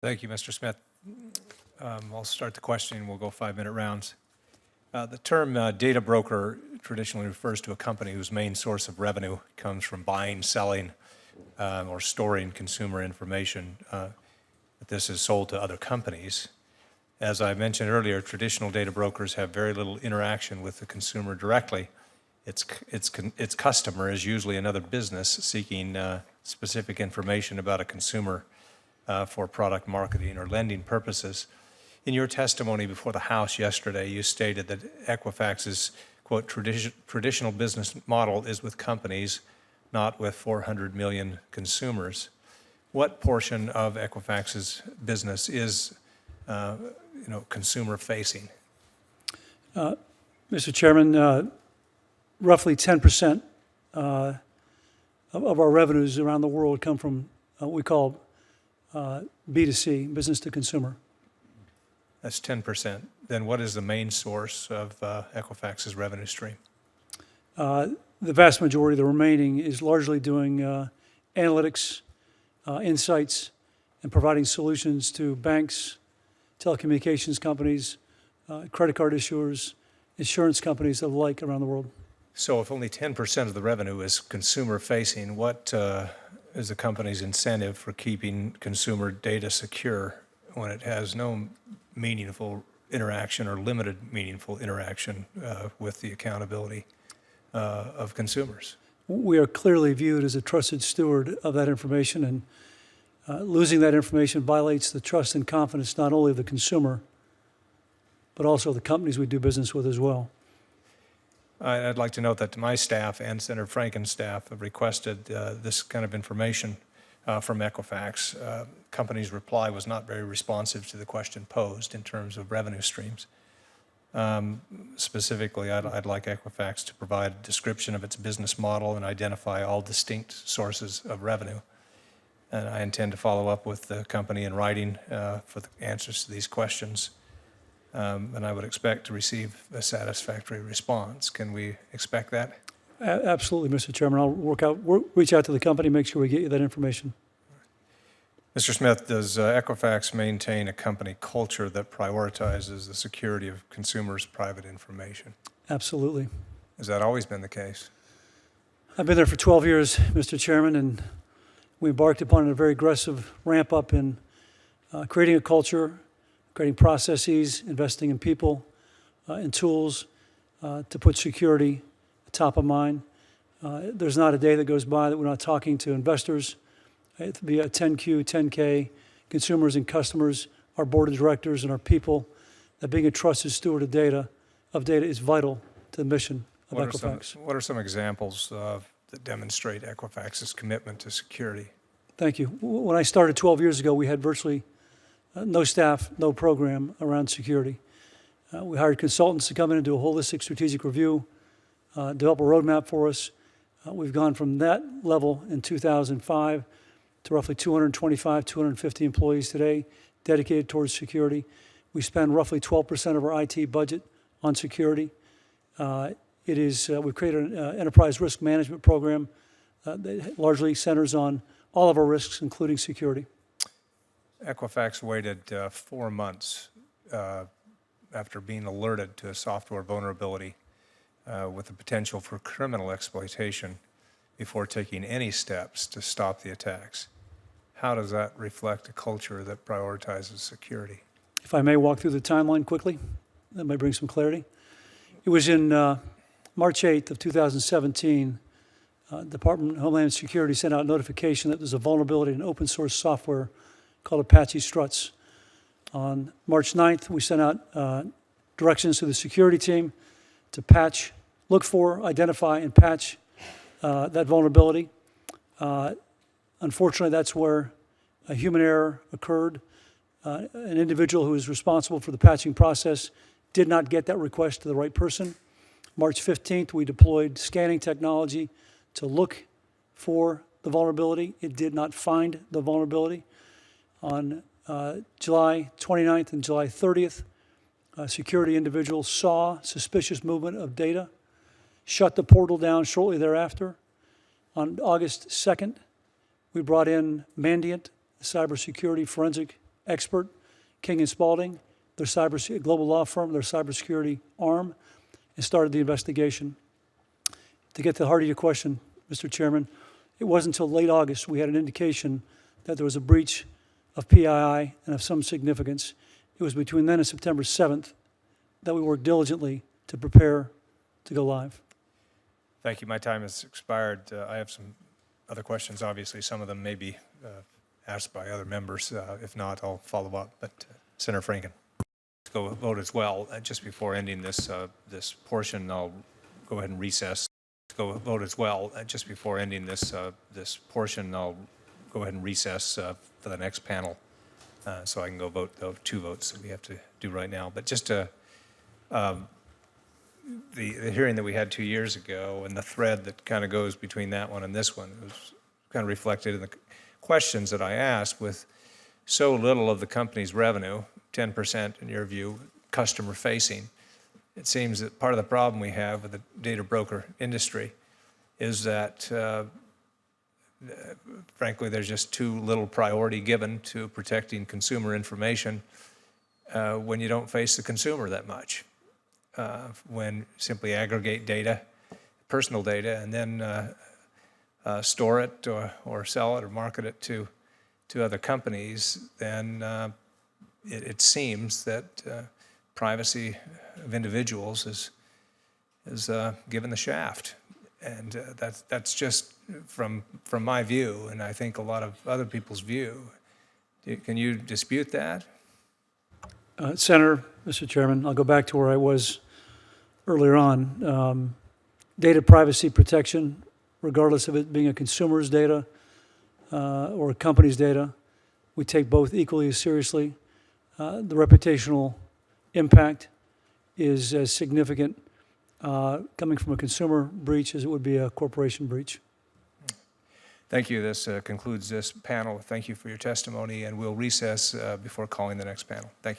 Thank you, Mr. Smith. I'll start the questioning. We'll go 5-minute rounds. The term data broker traditionally refers to a company whose main source of revenue comes from buying, selling, or storing consumer information. This is sold to other companies. As I mentioned earlier, traditional data brokers have very little interaction with the consumer directly. Its customer is usually another business seeking specific information about a consumer for product marketing or lending purposes. In your testimony before the House yesterday, you stated that Equifax's, quote, traditional business model is with companies, not with 400 million consumers. What portion of Equifax's business is, consumer-facing? Mr. Chairman, roughly 10% of our revenues around the world come from what we call B2C, business to consumer. That's 10%. Then what is the main source of Equifax's revenue stream? The vast majority of the remaining is largely doing analytics, insights, and providing solutions to banks, telecommunications companies, credit card issuers, insurance companies of the like around the world. So if only 10% of the revenue is consumer-facing, what is the company's incentive for keeping consumer data secure when it has no meaningful interaction or limited meaningful interaction with the accountability of consumers? We are clearly viewed as a trusted steward of that information, and losing that information violates the trust and confidence not only of the consumer, but also the companies we do business with as well. I'd like to note that my staff and Senator Franken's staff have requested this kind of information from Equifax. Company's reply was not very responsive to the question posed in terms of revenue streams. Specifically, I'd like Equifax to provide a description of its business model and identify all distinct sources of revenue. And I intend to follow up with the company in writing for the answers to these questions. And I would expect to receive a satisfactory response. Can we expect that? Absolutely, Mr. Chairman. I'll reach out to the company, make sure we get you that information. Mr. Smith, does Equifax maintain a company culture that prioritizes the security of consumers' private information? Absolutely. Has that always been the case? I've been there for 12 years, Mr. Chairman, and we embarked upon a very aggressive ramp up in creating a culture, creating processes, investing in people and tools to put security top of mind. There's not a day that goes by that we're not talking to investors, via 10Q, 10K, consumers and customers, our board of directors and our people, that being a trusted steward of data is vital to the mission of Equifax. What are some examples that demonstrate Equifax's commitment to security? Thank you. When I started 12 years ago, we had virtually no staff, no program around security. We hired consultants to come in and do a holistic strategic review, develop a roadmap for us. We've gone from that level in 2005 to roughly 225, 250 employees today dedicated towards security. We spend roughly 12% of our IT budget on security. We've created an enterprise risk management program that largely centers on all of our risks, including security. Equifax waited 4 months after being alerted to a software vulnerability with the potential for criminal exploitation before taking any steps to stop the attacks. How does that reflect a culture that prioritizes security? If I may walk through the timeline quickly, that might bring some clarity. It was in March 8th of 2017, Department of Homeland Security sent out notification that there's a vulnerability in open source software called Apache Struts. On March 9th, we sent out directions to the security team to patch, look for, identify, and patch that vulnerability. Unfortunately, that's where a human error occurred. An individual who was responsible for the patching process did not get that request to the right person. March 15th, we deployed scanning technology to look for the vulnerability. It did not find the vulnerability. On July 29th and July 30th, a security individual saw suspicious movement of data, shut the portal down shortly thereafter. On August 2nd, we brought in Mandiant, a cybersecurity forensic expert, King and Spalding, their global law firm, their cybersecurity arm, and started the investigation. To get to the heart of your question, Mr. Chairman, it wasn't until late August we had an indication that there was a breach of PII and of some significance. It was between then and September 7th that we worked diligently to prepare to go live. Thank you. My time has expired. I have some other questions. Obviously, some of them may be asked by other members. If not, I'll follow up. But Senator Franken, let's go vote as well. Just before ending this this portion, I'll go ahead and recess. Let's go vote as well. Just before ending this this portion, I'll go ahead and recess for the next panel, so I can go vote the 2 votes that we have to do right now. But just to the hearing that we had 2 years ago and the thread that kind of goes between that one and this one, it was kind of reflected in the questions that I asked. With so little of the company's revenue, 10% in your view, customer facing, it seems that part of the problem we have with the data broker industry is that frankly, there's just too little priority given to protecting consumer information when you don't face the consumer that much. When simply aggregate data, personal data, and then store it or sell it or market it to other companies, then it seems that privacy of individuals is given the shaft. And that's just from my view, and I think a lot of other people's view. Can you dispute that? Senator, Mr. Chairman, I'll go back to where I was earlier on. Data privacy protection, regardless of it being a consumer's data or a company's data, we take both equally as seriously. The reputational impact is as significant coming from a consumer breach as it would be a corporation breach. Thank you. This concludes this panel. Thank you for your testimony, and we'll recess before calling the next panel. Thank you.